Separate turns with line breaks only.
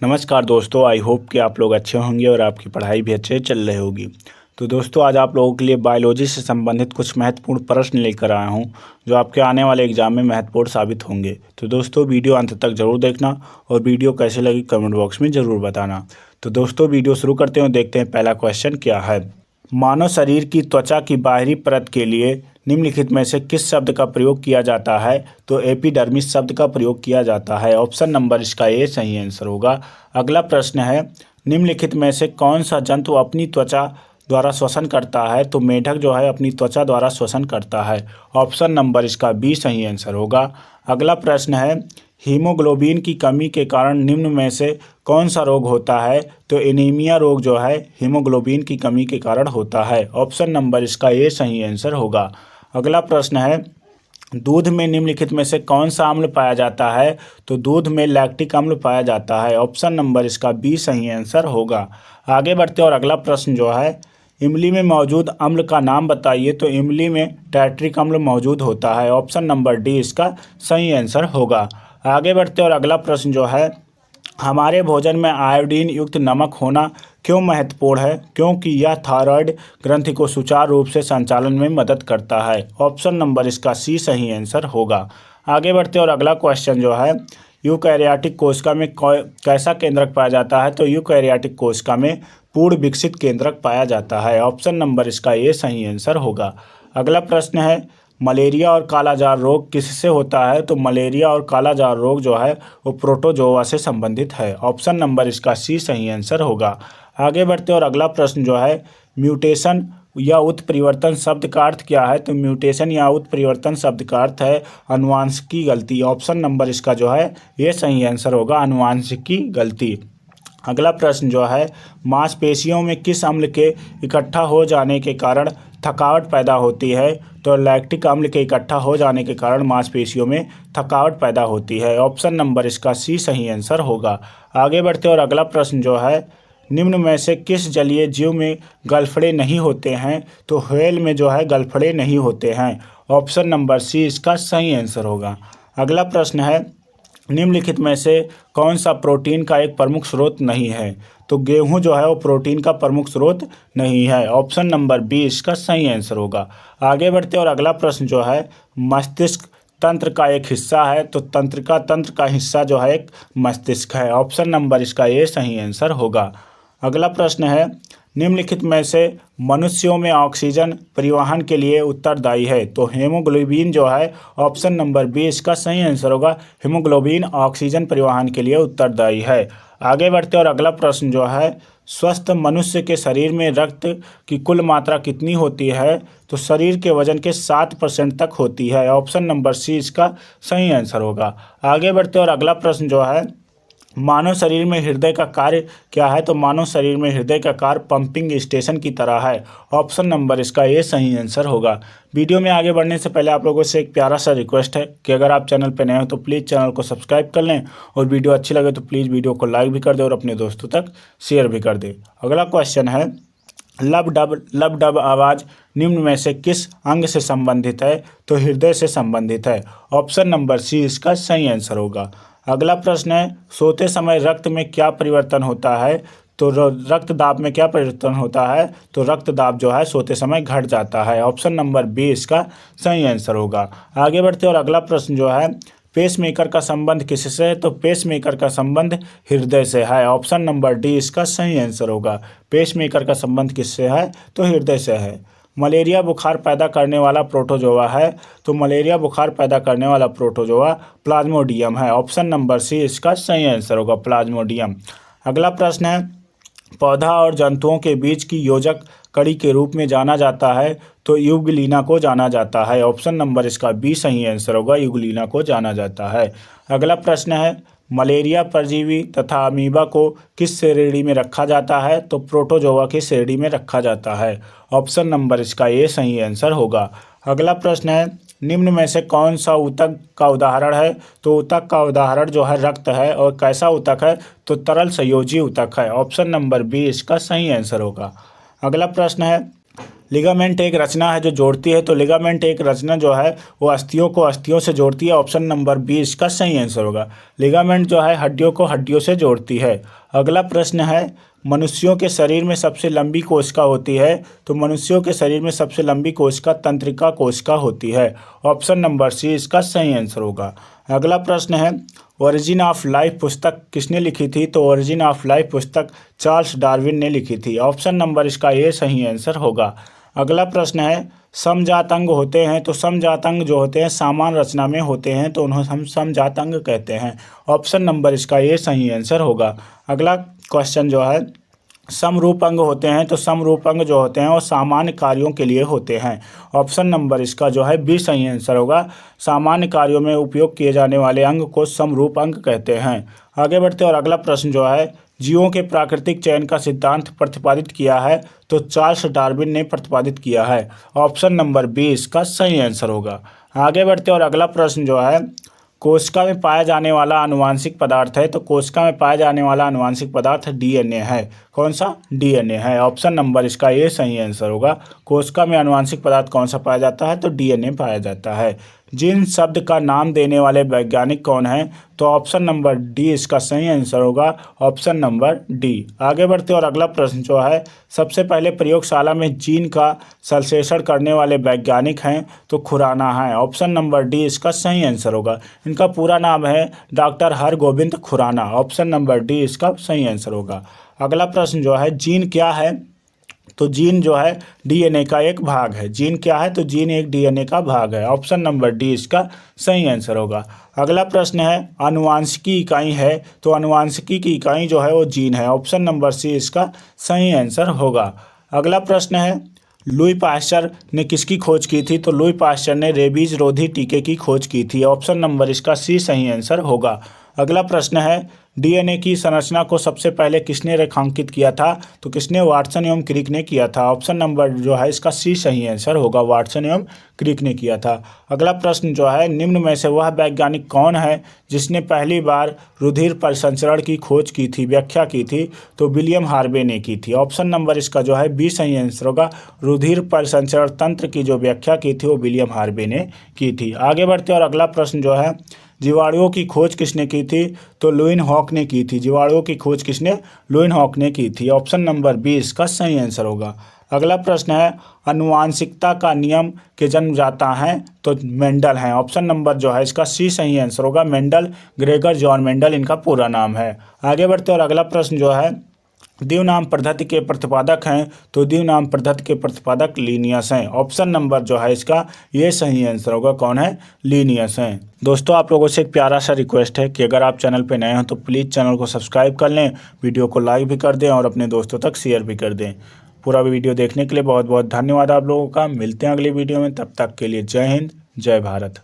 नमस्कार दोस्तों, I hope कि आप लोग अच्छे होंगे और आपकी पढ़ाई भी अच्छे चल रही होगी। तो दोस्तों, आज आप लोगों के लिए बायोलॉजी से संबंधित कुछ महत्वपूर्ण प्रश्न लेकर आया हूं, जो आपके आने वाले एग्जाम में महत्वपूर्ण साबित होंगे। तो दोस्तों, वीडियो अंत तक जरूर देखना और वीडियो कैसे लगी कमेंट बॉक्स में ज़रूर बताना। तो दोस्तों, वीडियो शुरू करते हैं और देखते हैं पहला क्वेश्चन क्या है। मानव शरीर की त्वचा की बाहरी परत के लिए निम्नलिखित में से किस शब्द का प्रयोग किया जाता है? तो एपिडर्मिस शब्द का प्रयोग किया जाता है। ऑप्शन नंबर इसका ए सही आंसर होगा। अगला प्रश्न है, निम्नलिखित में से कौन सा जंतु अपनी त्वचा द्वारा श्वसन करता है? तो मेढक जो है अपनी त्वचा द्वारा श्वसन करता है। ऑप्शन नंबर इसका बी सही आंसर होगा। अगला प्रश्न है, हीमोग्लोबिन की कमी के कारण निम्न में से कौन सा रोग होता है? तो एनीमिया रोग जो है हीमोग्लोबिन की कमी के कारण होता है। ऑप्शन नंबर इसका ए सही आंसर होगा। अगला प्रश्न है, दूध में निम्नलिखित में से कौन सा अम्ल पाया जाता है? तो दूध में लैक्टिक अम्ल पाया जाता है। ऑप्शन नंबर इसका बी सही आंसर होगा। आगे बढ़ते और अगला प्रश्न जो है, इमली में मौजूद अम्ल का नाम बताइए। तो इमली में टैट्रिक अम्ल मौजूद होता है। ऑप्शन नंबर डी इसका सही आंसर होगा। आगे बढ़ते और अगला प्रश्न जो है, हमारे भोजन में आयोडीन युक्त नमक होना क्यों महत्वपूर्ण है? क्योंकि यह थायराइड ग्रंथि को सुचारू रूप से संचालन में मदद करता है। ऑप्शन नंबर इसका सी सही आंसर होगा। आगे बढ़ते और अगला क्वेश्चन जो है, यूकैरियोटिक कोशिका में कैसा केंद्रक पाया जाता है? तो यूकैरियोटिक कोशिका में पूर्ण विकसित केंद्रक पाया जाता है। ऑप्शन नंबर इसका ए सही आंसर होगा। अगला प्रश्न है, मलेरिया और कालाजार रोग किससे होता है? तो मलेरिया और कालाजार रोग जो है वो प्रोटोजोआ से संबंधित है। ऑप्शन नंबर इसका सी सही आंसर होगा। आगे बढ़ते और अगला प्रश्न जो है, म्यूटेशन या उत्परिवर्तन शब्द का अर्थ क्या है? तो म्यूटेशन या उत्परिवर्तन शब्द का अर्थ है अनुवांशिकी गलती। ऑप्शन नंबर इसका जो है ये सही आंसर होगा, अनुवांशिकी गलती। अगला प्रश्न जो है, मांसपेशियों में किस अम्ल के इकट्ठा हो जाने के कारण थकावट पैदा होती है? तो लैक्टिक अम्ल के इकट्ठा हो जाने के कारण मांसपेशियों में थकावट पैदा होती है। ऑप्शन नंबर इसका सी सही आंसर होगा। आगे बढ़ते और अगला प्रश्न जो है, निम्न में से किस जलीय जीव में गलफड़े नहीं होते हैं? तो व्हेल में जो है गलफड़े नहीं होते हैं। ऑप्शन नंबर सी इसका सही आंसर होगा। अगला प्रश्न है, निम्नलिखित में से कौन सा प्रोटीन का एक प्रमुख स्रोत नहीं है? तो गेहूं जो है वो प्रोटीन का प्रमुख स्रोत नहीं है। ऑप्शन नंबर बी इसका सही आंसर होगा। आगे बढ़ते और अगला प्रश्न जो है, मस्तिष्क तंत्र का एक हिस्सा है। तो तंत्रिका तंत्र का हिस्सा जो है एक मस्तिष्क है। ऑप्शन नंबर इसका ए सही आंसर होगा। अगला प्रश्न है, निम्नलिखित में से मनुष्यों में ऑक्सीजन परिवहन के लिए उत्तरदायी है? तो हेमोग्लोबिन जो है ऑप्शन नंबर बी इसका सही आंसर होगा। हेमोग्लोबिन ऑक्सीजन परिवहन के लिए उत्तरदायी है। आगे बढ़ते और अगला प्रश्न जो है, स्वस्थ मनुष्य के शरीर में रक्त की कुल मात्रा कितनी होती है? तो शरीर के वजन के 7% तक होती है। ऑप्शन नंबर सी इसका सही आंसर होगा। आगे बढ़ते और अगला प्रश्न जो है, मानव शरीर में हृदय का कार्य क्या है? तो मानव शरीर में हृदय का कार्य पंपिंग स्टेशन की तरह है। ऑप्शन नंबर इसका ये सही आंसर होगा। वीडियो में आगे बढ़ने से पहले आप लोगों से एक प्यारा सा रिक्वेस्ट है कि अगर आप चैनल पर नए हो तो प्लीज़ चैनल को सब्सक्राइब कर लें और वीडियो अच्छी लगे तो प्लीज़ वीडियो को लाइक भी कर दें और अपने दोस्तों तक शेयर भी कर दें। अगला क्वेश्चन है, लब डब आवाज़ निम्न में से किस अंग से संबंधित है? तो हृदय से संबंधित है। ऑप्शन नंबर सी इसका सही आंसर होगा। अगला प्रश्न है, सोते समय रक्त में क्या परिवर्तन होता है? तो रक्त दाब में क्या परिवर्तन होता है? तो रक्त दाब जो है सोते समय घट जाता है। ऑप्शन नंबर बी इसका सही आंसर होगा। आगे बढ़ते और अगला प्रश्न जो है, पेसमेकर का संबंध किससे है? तो पेसमेकर का संबंध हृदय से है। ऑप्शन नंबर डी इसका सही आंसर होगा। पेसमेकर का संबंध किससे है? तो हृदय से है। मलेरिया बुखार पैदा करने वाला प्रोटोजोआ है? तो मलेरिया बुखार पैदा करने वाला प्रोटोजोआ प्लाज्मोडियम है। ऑप्शन नंबर सी इसका सही आंसर होगा, प्लाज्मोडियम। अगला प्रश्न है, पौधा और जंतुओं के बीच की योजक कड़ी के रूप में जाना जाता है? तो यूग्लिना को जाना जाता है। ऑप्शन नंबर इसका बी सही आंसर होगा, यूग्लिना को जाना जाता है। अगला प्रश्न है, मलेरिया परजीवी तथा अमीबा को किस श्रेणी में रखा जाता है? तो प्रोटोजोआ की श्रेणी में रखा जाता है। ऑप्शन नंबर इसका ये सही आंसर होगा। अगला प्रश्न है, निम्न में से कौन सा ऊतक का उदाहरण है? तो ऊतक का उदाहरण जो है रक्त है। और कैसा ऊतक है? तो तरल संयोजी ऊतक है। ऑप्शन नंबर बी इसका सही आंसर होगा। अगला प्रश्न है, लिगामेंट एक रचना है जो जोड़ती है, तो लिगामेंट एक रचना जो है वो अस्थियों को अस्थियों से जोड़ती है। ऑप्शन नंबर बी इसका सही आंसर होगा। लिगामेंट जो है हड्डियों को हड्डियों से जोड़ती है। अगला प्रश्न है, मनुष्यों के शरीर में सबसे लंबी कोशिका होती है, तो मनुष्यों के शरीर में सबसे लंबी कोशिका तंत्रिका कोशिका होती है। ऑप्शन नंबर सी इसका सही आंसर होगा। अगला प्रश्न है, ओरिजिन ऑफ लाइफ पुस्तक किसने लिखी थी, तो ओरिजिन ऑफ लाइफ पुस्तक चार्ल्स डार्विन ने लिखी थी। ऑप्शन नंबर इसका ए सही आंसर होगा। अगला प्रश्न है, समजात अंग होते हैं, तो समजात अंग जो होते हैं समान रचना में होते हैं, तो उन्हें हम समजात अंग कहते हैं। ऑप्शन नंबर इसका ए सही आंसर होगा। अगला क्वेश्चन जो है, समरूप अंग होते हैं, तो समरूप अंग जो होते हैं वो सामान्य कार्यों के लिए होते हैं। ऑप्शन नंबर इसका जो है बी सही आंसर होगा। सामान्य कार्यों में उपयोग किए जाने वाले अंग को समरूप अंग कहते हैं। आगे बढ़ते और अगला प्रश्न जो है, जीवों के प्राकृतिक चयन का सिद्धांत प्रतिपादित किया है, तो चार्ल्स डार्विन ने प्रतिपादित किया है। ऑप्शन नंबर बी इसका सही आंसर होगा। आगे बढ़ते और अगला प्रश्न जो है, कोशिका में पाया जाने वाला आनुवांशिक पदार्थ है, तो कोशिका में पाया जाने वाला आनुवांशिक पदार्थ डीएनए है। कौन सा? डीएनए है। ऑप्शन नंबर इसका ए सही आंसर होगा। कोशिका में आनुवांशिक पदार्थ कौन सा पाया जाता है, तो डीएनए पाया जाता है। जीन शब्द का नाम देने वाले वैज्ञानिक कौन हैं, तो ऑप्शन नंबर डी इसका सही आंसर होगा। Option number D. आगे बढ़ते और अगला प्रश्न जो है, सबसे पहले प्रयोगशाला में जीन का संश्लेषण करने वाले वैज्ञानिक हैं, तो खुराना है। ऑप्शन नंबर डी इसका सही आंसर होगा। इनका पूरा नाम है doctor Hargobind Khorana. Option number D इसका सही आंसर होगा। अगला प्रश्न जो है, जीन क्या है, तो जीन जो है डीएनए का एक भाग है। जीन क्या है, तो जीन एक डीएनए का भाग है। ऑप्शन नंबर डी इसका सही आंसर होगा। अगला प्रश्न है, आनुवांशिकी इकाई है, तो आनुवांशिकी की इकाई जो है वो जीन है। ऑप्शन नंबर सी इसका सही आंसर होगा। अगला प्रश्न है, लुई पाश्चर ने किसकी खोज की थी, तो लुई पाश्चर ने रेबीज रोधी टीके की खोज की थी। ऑप्शन नंबर इसका सी सही आंसर होगा। अगला प्रश्न है, डीएनए की संरचना को सबसे पहले किसने रेखांकित किया था, तो किसने? वाटसन एवं क्रिक ने किया था। ऑप्शन नंबर जो है इसका सी सही आंसर होगा। वाटसन एवं क्रिक ने किया था। अगला प्रश्न जो है, निम्न में से वह वैज्ञानिक कौन है जिसने पहली बार रुधिर परिसंचरण की खोज की थी, व्याख्या की थी, तो विलियम हार्वे ने की थी। ऑप्शन नंबर इसका जो है बी सही आंसर होगा। रुधिर परिसंचरण तंत्र की जो व्याख्या की थी वो विलियम हार्वे ने की थी। आगे बढ़ते और अगला प्रश्न जो है, जीवाणुओं की खोज किसने की थी, तो लुईन हॉक ने की थी। जीवाणुओं की खोज किसने? लुईन हॉक ने की थी। ऑप्शन नंबर बी इसका सही आंसर होगा। अगला प्रश्न है, आनुवांशिकता का नियम के जन्मदाता हैं, तो मेंडल हैं। ऑप्शन नंबर जो है इसका सी सही आंसर होगा। मेंडल, ग्रेगर जॉन मेंडल इनका पूरा नाम है। आगे बढ़ते और अगला प्रश्न जो है, द्विनाम पद्धति के प्रतिपादक हैं, तो द्विनाम पद्धति के प्रतिपादक लीनियस हैं। ऑप्शन नंबर जो है इसका ये सही आंसर होगा। कौन है? लीनियस हैं। दोस्तों आप लोगों से एक प्यारा सा रिक्वेस्ट है कि अगर आप चैनल पे नए हो तो प्लीज़ चैनल को सब्सक्राइब कर लें, वीडियो को लाइक भी कर दें और अपने दोस्तों तक शेयर भी कर दें। पूरा वीडियो देखने के लिए बहुत बहुत धन्यवाद आप लोगों का। मिलते हैं अगली वीडियो में, तब तक के लिए जय हिंद, जय भारत।